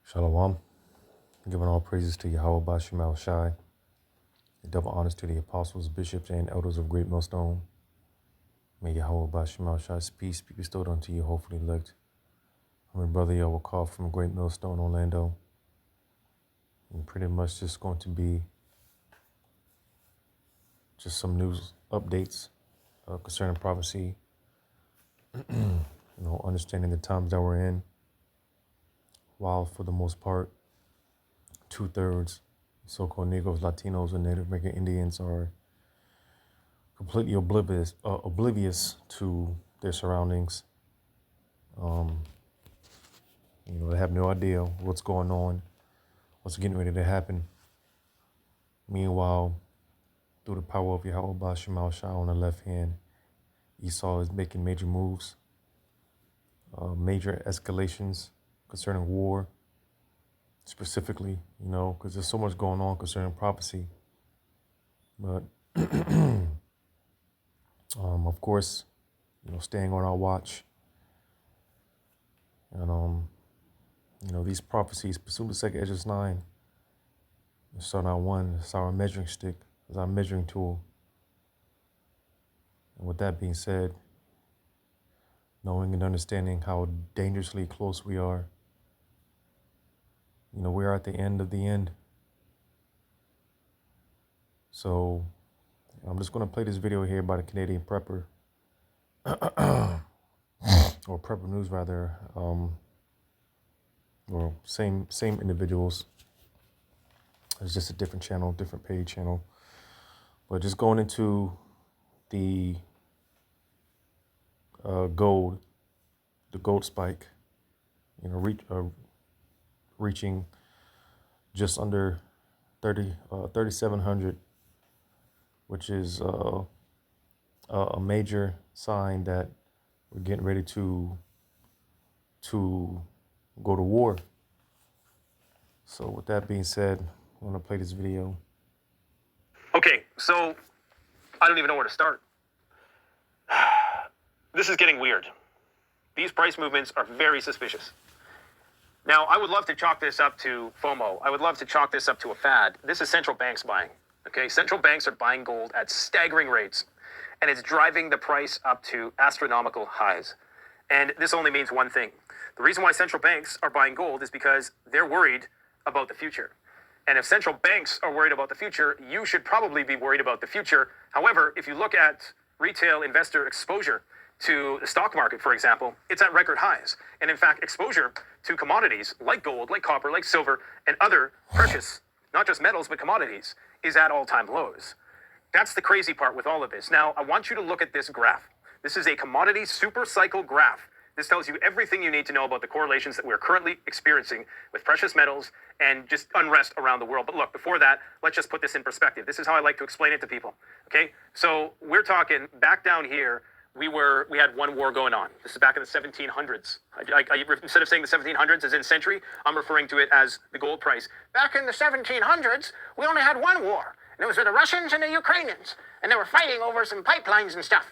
Shalom. Giving all praises to Yahweh Bashim Al Shai. Double honors to the apostles, bishops, and elders of Great Millstone. May Yahweh Bashim Al Shai's peace be bestowed unto you, hopefully elect. I'm your brother Yahweh Call from Great Millstone, Orlando. And pretty much just going to be just some news updates concerning prophecy. Understanding the times that we're in. While for the most part, 2/3 so-called Negroes, Latinos, and Native American Indians are completely oblivious to their surroundings. They have no idea what's going on, what's getting ready to happen. Meanwhile, through the power of Yahweh Bashim Al Shai on the left hand, Esau is making major moves, major escalations concerning war. Specifically, because there's so much going on concerning prophecy. But, of course, staying on our watch. And, these prophecies, pursuant to 2 Esdras 9, it's our one, it's our measuring stick, it's our measuring tool. And with that being said, knowing and understanding how dangerously close we are, we're at the end of the end. So I'm just going to play this video here by the Canadian Prepper, or Prepper News rather, or same individuals. It's just a different channel, different paid channel. But just going into the gold spike, reaching just under 3,700, which is a major sign that we're getting ready to go to war. So with that being said, I'm going to play this video. Okay, so I don't even know where to start. This is getting weird. These price movements are very suspicious. Now, I would love to chalk this up to FOMO. I would love to chalk this up to a fad. This is central banks buying, okay? Central banks are buying gold at staggering rates, and it's driving the price up to astronomical highs. And this only means one thing. The reason why central banks are buying gold is because they're worried about the future. And if central banks are worried about the future, you should probably be worried about the future. However, if you look at retail investor exposure to the stock market, for example, it's at record highs. And in fact, exposure to commodities like gold, like copper, like silver, and other precious, not just metals, but commodities, is at all-time lows. That's the crazy part with all of this. Now, I want you to look at this graph. This is a commodity super cycle graph. This tells you everything you need to know about the correlations that we're currently experiencing with precious metals and just unrest around the world. But look, before that, let's just put this in perspective. This is how I like to explain it to people, okay? So we're talking back down here, we had one war going on. This is back in the 1700s. Instead of saying the 1700s as in century, I'm referring to it as the gold price. Back in the 1700s, we only had one war. And it was with the Russians and the Ukrainians. And they were fighting over some pipelines and stuff.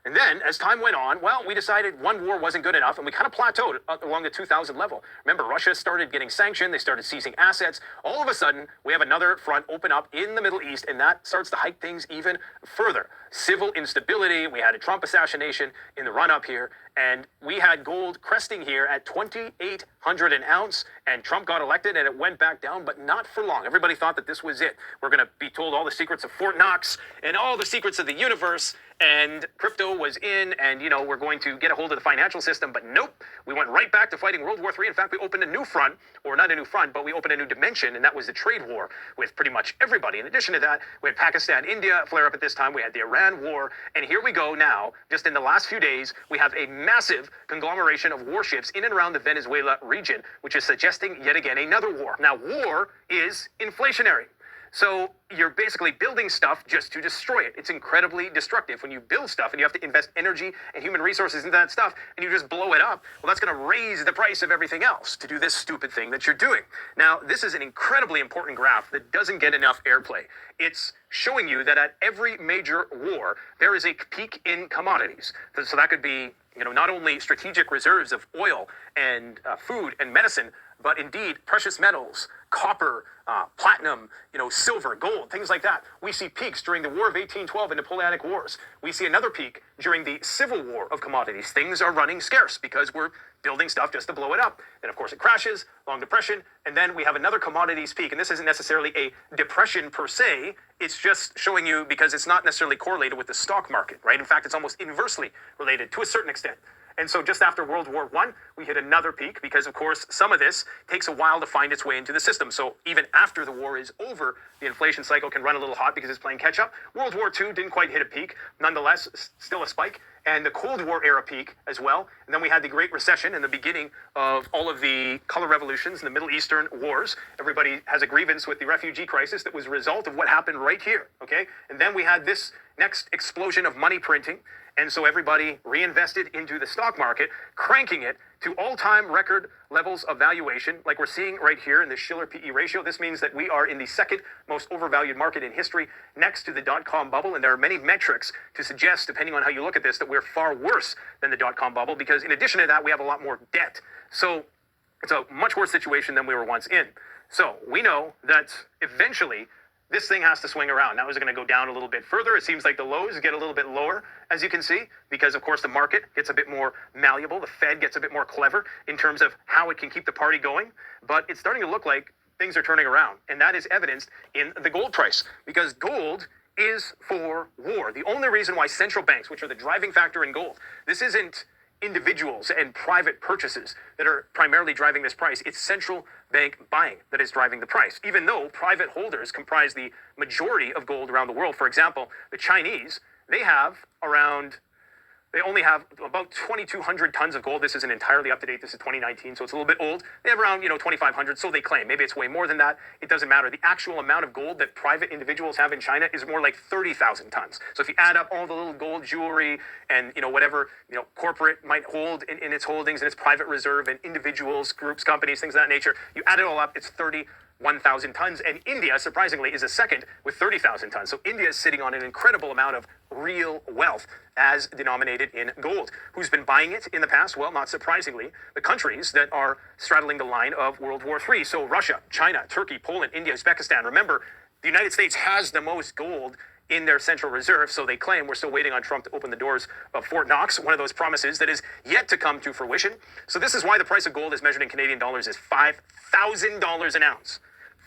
And then, as time went on, we decided one war wasn't good enough, and we kind of plateaued along the 2000 level. Remember, Russia started getting sanctioned. They started seizing assets. All of a sudden, we have another front open up in the Middle East, and that starts to hike things even further. Civil instability. We had a Trump assassination in the run-up here, and we had gold cresting here at 2,800 an ounce, and Trump got elected, and it went back down, but not for long. Everybody thought that this was it. We're going to be told all the secrets of Fort Knox and all the secrets of the universe, and crypto was in, and we're going to get a hold of the financial system, but nope, we went right back to fighting World War III. In fact, we opened a new front, or not a new front, but we opened a new dimension, and that was the trade war with pretty much everybody. In addition to that, we had Pakistan, India flare up at this time, we had the Iran war, and here we go now, just in the last few days, we have a massive conglomeration of warships in and around the Venezuela region, which is suggesting yet again another war. Now, war is inflationary. So you're basically building stuff just to destroy it. It's incredibly destructive when you build stuff and you have to invest energy and human resources into that stuff and you just blow it up. Well, that's going to raise the price of everything else to do this stupid thing that you're doing. Now, this is an incredibly important graph that doesn't get enough airplay. It's showing you that at every major war, there is a peak in commodities. So that could be, not only strategic reserves of oil and food and medicine, but indeed precious metals, copper, platinum, silver, gold, things like that. We see peaks during the War of 1812 and Napoleonic Wars. We see another peak during the Civil War of commodities. Things are running scarce because we're building stuff just to blow it up. Then, of course, it crashes, long depression, and then we have another commodities peak. And this isn't necessarily a depression per se. It's just showing you because it's not necessarily correlated with the stock market, right? In fact, it's almost inversely related to a certain extent. And so just after World War I, we hit another peak because, of course, some of this takes a while to find its way into the system. So even after the war is over, the inflation cycle can run a little hot because it's playing catch up. World War II didn't quite hit a peak. Nonetheless, still a spike. And the Cold War era peak as well. And then we had the Great Recession and the beginning of all of the color revolutions and the Middle Eastern wars. Everybody has a grievance with the refugee crisis that was a result of what happened right here, okay? And then we had this next explosion of money printing. And so everybody reinvested into the stock market, cranking it to all-time record levels of valuation, like we're seeing right here in the Shiller PE ratio. This means that we are in the second most overvalued market in history, next to the dot-com bubble. And there are many metrics to suggest, depending on how you look at this, that we're far worse than the dot-com bubble, because in addition to that, we have a lot more debt. So it's a much worse situation than we were once in. So we know that eventually this thing has to swing around. Now, is it going to go down a little bit further? It seems like the lows get a little bit lower, as you can see, because, of course, the market gets a bit more malleable. The Fed gets a bit more clever in terms of how it can keep the party going. But it's starting to look like things are turning around. And that is evidenced in the gold price, because gold is for war. The only reason why central banks, which are the driving factor in gold, this isn't individuals and private purchases that are primarily driving this price. It's central bank buying that is driving the price, even though private holders comprise the majority of gold around the world. For example, the Chinese, they only have about 2,200 tons of gold. This isn't entirely up to date. This is 2019, so it's a little bit old. They have around, 2,500, so they claim. Maybe it's way more than that. It doesn't matter. The actual amount of gold that private individuals have in China is more like 30,000 tons. So if you add up all the little gold jewelry and, whatever, corporate might hold in its holdings and its private reserve and individuals, groups, companies, things of that nature, you add it all up, it's 31,000 tons. And India, surprisingly, is a second with 30,000 tons. So India is sitting on an incredible amount of real wealth as denominated in gold. Who's been buying it in the past? Well, not surprisingly, the countries that are straddling the line of World War III. So Russia, China, Turkey, Poland, India, Uzbekistan. Remember, the United States has the most gold in their central reserve, so they claim. We're still waiting on Trump to open the doors of Fort Knox, one of those promises that is yet to come to fruition. So this is why the price of gold is measured in Canadian dollars is $5,000 an ounce.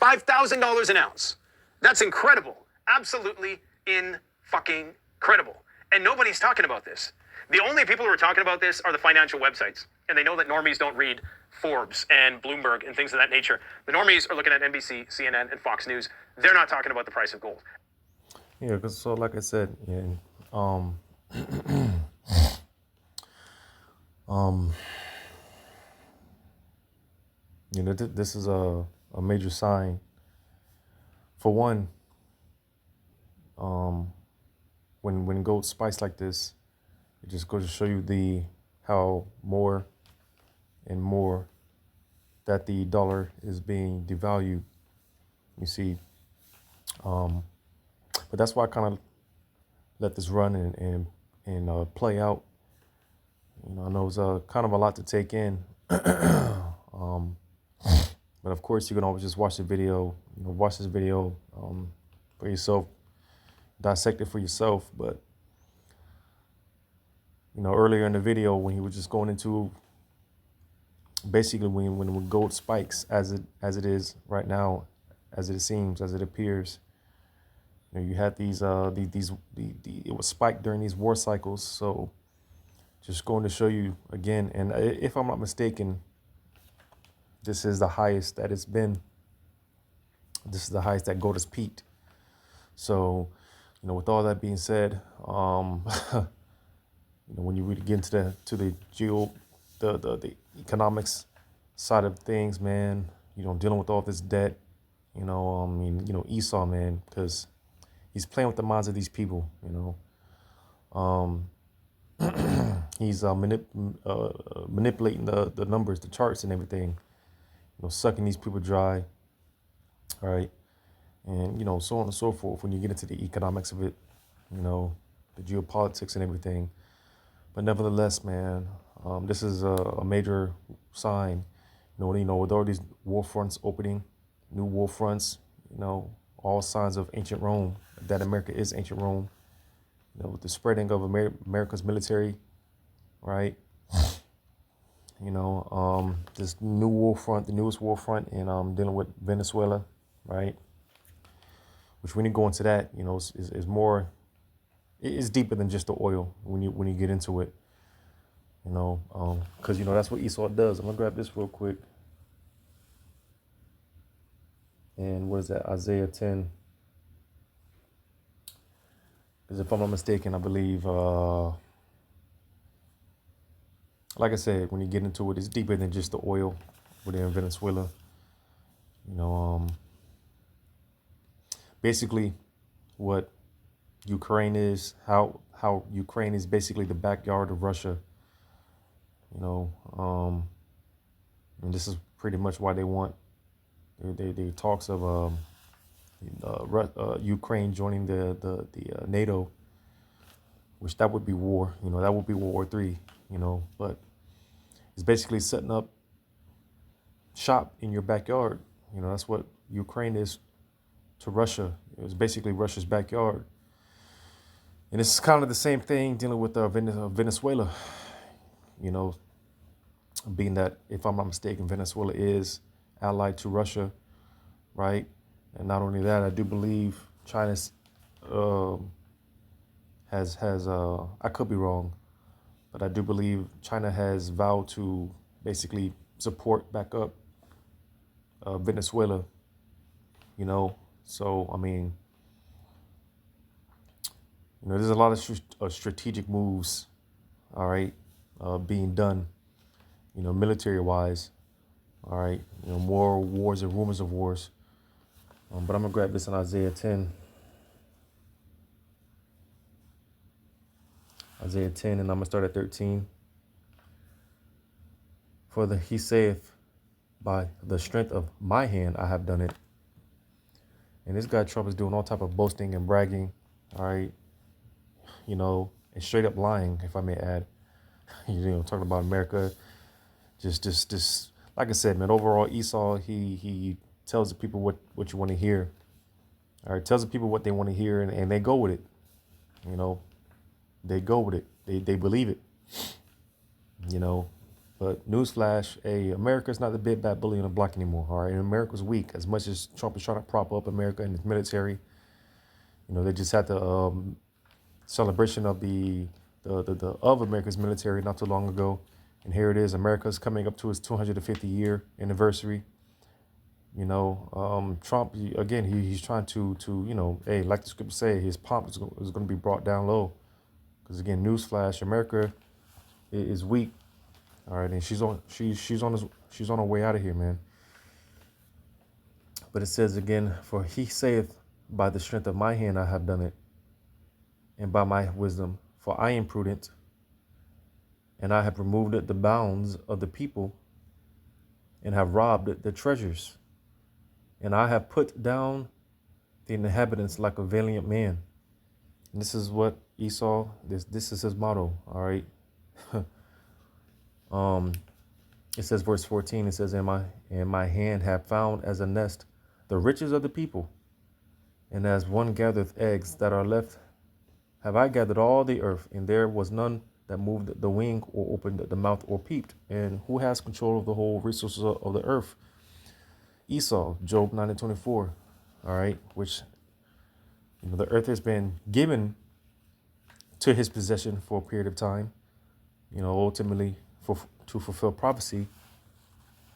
$5,000 an ounce. That's incredible. Absolutely in-fucking-credible. And nobody's talking about this. The only people who are talking about this are the financial websites. And they know that normies don't read Forbes and Bloomberg and things of that nature. The normies are looking at NBC, CNN, and Fox News. They're not talking about the price of gold. Yeah, because so like I said, this is a major sign. For one, when gold spikes like this, it just goes to show you how more and more that the dollar is being devalued. You see, but that's why I kind of let this run and play out. I know it's kind of a lot to take in, but of course you can always just watch the video. Watch this video for yourself, dissect it for yourself. But earlier in the video when he was just going into basically when gold spikes as it is right now, as it seems, as it appears. You had it was spiked during these war cycles. So just going to show you again, and if I'm not mistaken, this is the highest that it's been. This is the highest that gold has peaked. So, with all that being said, when you really get into the economics side of things, man, dealing with all this debt, I mean, Esau, man, because he's playing with the minds of these people. He's manipulating the numbers, the charts, and everything. Sucking these people dry, all right, and so on and so forth. When you get into the economics of it, the geopolitics and everything. But nevertheless, man, this is a major sign. With all these war fronts opening, new war fronts, all signs of ancient Rome, that America is ancient Rome. With the spreading of America's military, right? This new war front, the newest war front, and dealing with Venezuela, right? Which when you go into that, is more, it's deeper than just the oil when you get into it. Because that's what Esau does. I'm gonna grab this real quick. And what is that? Isaiah 10. Because if I'm not mistaken, I believe, like I said, when you get into it, it's deeper than just the oil within Venezuela. Basically, what Ukraine is, how Ukraine is basically the backyard of Russia. And this is pretty much why they want they talks of Ukraine joining the NATO, which that would be war. That would be World War III. But it's basically setting up shop in your backyard. That's what Ukraine is to Russia. It was basically Russia's backyard. And it's kind of the same thing dealing with Venezuela. Being that, if I'm not mistaken, Venezuela is allied to Russia, right? And not only that, I do believe China's has I could be wrong, but I do believe China has vowed to basically support back up Venezuela. So I mean, there's a lot of strategic moves, all right, being done, military wise, all right, more wars and rumors of wars. But I'm gonna grab this in Isaiah 10. Isaiah 10, and I'm gonna start at 13. He saith, by the strength of my hand I have done it. And this guy Trump is doing all type of boasting and bragging, all right, and straight up lying, if I may add. Talking about America, just like I said, man. Overall, Esau, he tells the people what you want to hear. All right, tells the people what they want to hear, and they go with it. They go with it. They believe it. But newsflash, America's not the big bad bully on the block anymore. All right, and America's weak. As much as Trump is trying to prop up America and its military, they just had the celebration of the of America's military not too long ago, and here it is. America's coming up to its 250-year anniversary. Trump again. He's trying to like the scripture say, his pomp is going to be brought down low. Because again, newsflash, America is weak. All right, and she's on her way out of here, man. But it says again, for he saith, by the strength of my hand I have done it, and by my wisdom, for I am prudent, and I have removed the bounds of the people, and have robbed the treasures, and I have put down the inhabitants like a valiant man. And this is what Esau, this is his motto, all right? It says, verse 14, it says, in my hand have found as a nest the riches of the people, and as one gathereth eggs that are left, have I gathered all the earth, and there was none that moved the wing or opened the mouth or peeped. And who has control of the whole resources of the earth? Esau, Job 9:24, all right, which the earth has been given to his possession for a period of time, ultimately to fulfill prophecy,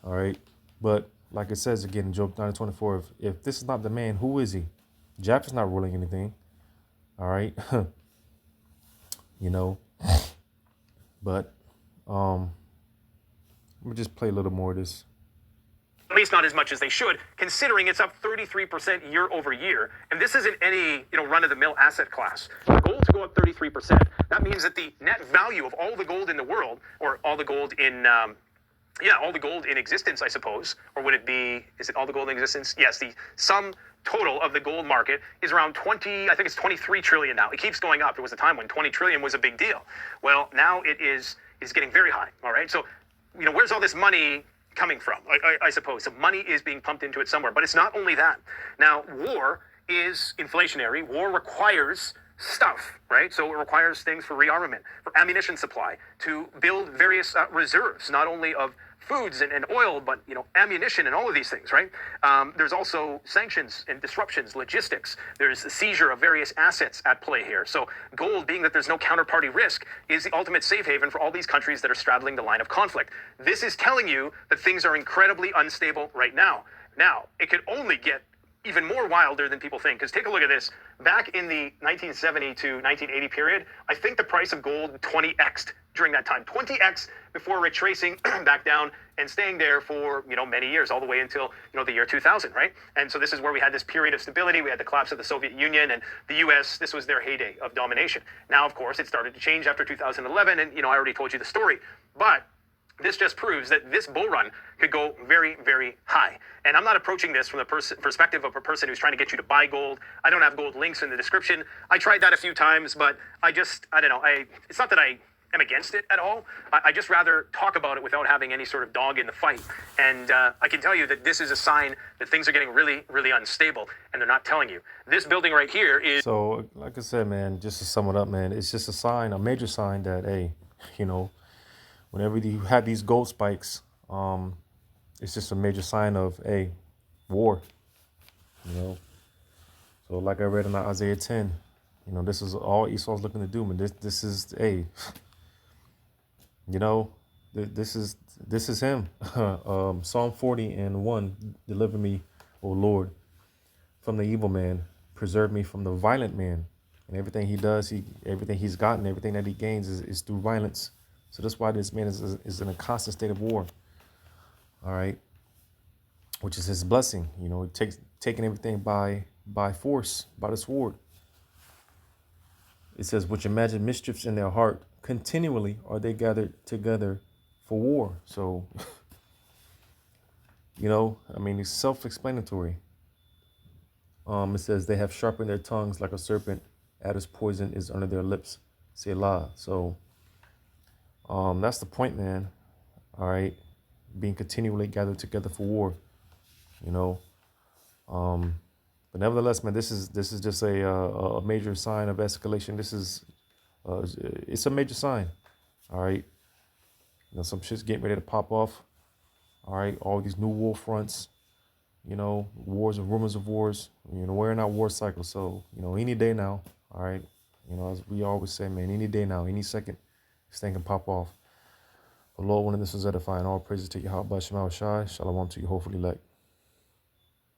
all right. But like it says again in Job 9:24, if this is not the man, who is he? Japheth is not ruling anything, all right. But let me just play a little more of this. at least not as much as they should, considering it's up 33% year over year. And this isn't any, run-of-the-mill asset class. Gold to go up 33%. That means that the net value of all the gold in the world, or all the gold in, all the gold in existence, I suppose, or would it be? Is it all the gold in existence? Yes, the sum total of the gold market is around 20. I think it's 23 trillion now. It keeps going up. There was a time when 20 trillion was a big deal. Well, now it is getting very high. All right, so where's all this money coming from? I suppose so. Money is being pumped into it somewhere, but it's not only that. Now, war is inflationary. War requires stuff, right? So it requires things for rearmament, for ammunition supply, to build various reserves, not only of foods and oil, but ammunition and all of these things, right? There's also sanctions and disruptions, logistics. There's the seizure of various assets at play here. So gold, being that there's no counterparty risk, is the ultimate safe haven for all these countries that are straddling the line of conflict. This is telling you that things are incredibly unstable right now. Now, it could only get even more wilder than people think, because take a look at this. Back in the 1970 to 1980 period, I think the price of gold 20x'd during that time. 20x before retracing back down and staying there for, many years, all the way until, the year 2000, right? And so this is where we had this period of stability. We had the collapse of the Soviet Union, and the US, this was their heyday of domination. Now, of course, it started to change after 2011, and, I already told you the story. But this just proves that this bull run could go very, very high. And I'm not approaching this from the perspective of a person who's trying to get you to buy gold. I don't have gold links in the description. I tried that a few times, but I don't know. It's not that I am against it at all. I just rather talk about it without having any sort of dog in the fight. And I can tell you that this is a sign that things are getting really, really unstable, and they're not telling you. This building right here is... So, like I said, man, just to sum it up, man, it's just a sign, a major sign that, hey, whenever you have these gold spikes, it's just a major sign of war. So like I read in Isaiah 10, this is all Esau's looking to do. Man, this is this is him. Psalm 40:1, deliver me, O Lord, from the evil man, preserve me from the violent man. And everything he does, everything he's gotten, everything that he gains is through violence. So that's why this man is in a constant state of war. All right. Which is his blessing. Taking everything by force, by the sword. It says, which imagine mischiefs in their heart, continually are they gathered together for war. So, it's self-explanatory. It says they have sharpened their tongues like a serpent, adder's poison is under their lips. Selah. So, that's the point, man. All right. Being continually gathered together for war, but nevertheless, man, this is just a major sign of escalation. This is, it's a major sign. All right. Some shit's getting ready to pop off. All right. All these new war fronts, wars and rumors of wars, we're in our war cycle. So, any day now. All right. As we always say, man, any day now, any second, this thing can pop off. The Lord wanted this was edifying. All praises to Yahweh Shai. Shalom to you, hopefully, like.